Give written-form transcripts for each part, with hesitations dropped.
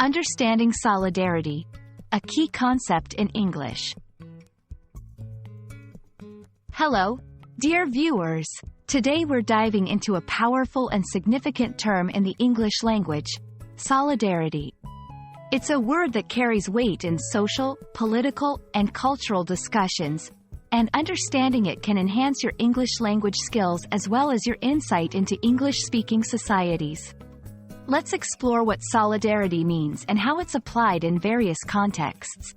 Understanding solidarity, a key concept in English. Hello, dear viewers. Today we're diving into a powerful and significant term in the English language, solidarity. It's a word that carries weight in social, political, and cultural discussions, and understanding it can enhance your English language skills as well as your insight into English-speaking societies. Let's explore what solidarity means and how it's applied in various contexts.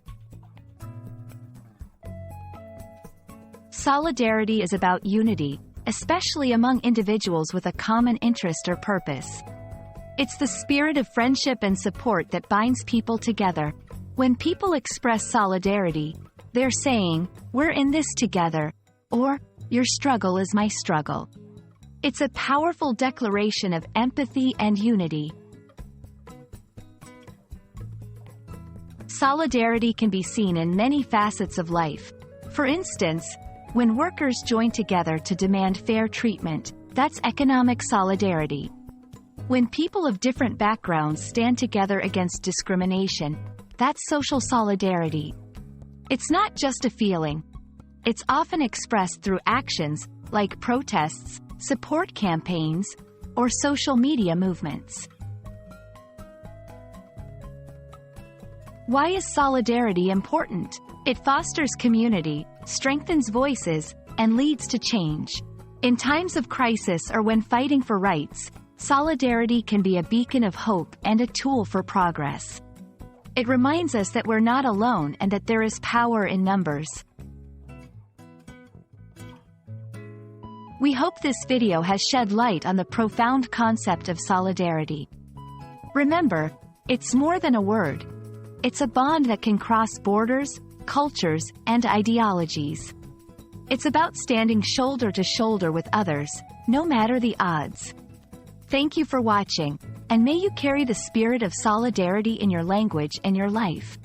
Solidarity is about unity, especially among individuals with a common interest or purpose. It's the spirit of friendship and support that binds people together. When people express solidarity, they're saying, "We're in this together," or "Your struggle is my struggle." It's a powerful declaration of empathy and unity. Solidarity can be seen in many facets of life. For instance, when workers join together to demand fair treatment, that's economic solidarity. When people of different backgrounds stand together against discrimination, that's social solidarity. It's not just a feeling. It's often expressed through actions, like protests, support campaigns, or social media movements. Why is solidarity important? It fosters community, strengthens voices, and leads to change. In times of crisis or when fighting for rights, solidarity can be a beacon of hope and a tool for progress. It reminds us that we're not alone and that there is power in numbers. We hope this video has shed light on the profound concept of solidarity. Remember, it's more than a word. It's a bond that can cross borders, cultures, and ideologies. It's about standing shoulder to shoulder with others, no matter the odds. Thank you for watching, and may you carry the spirit of solidarity in your language and your life.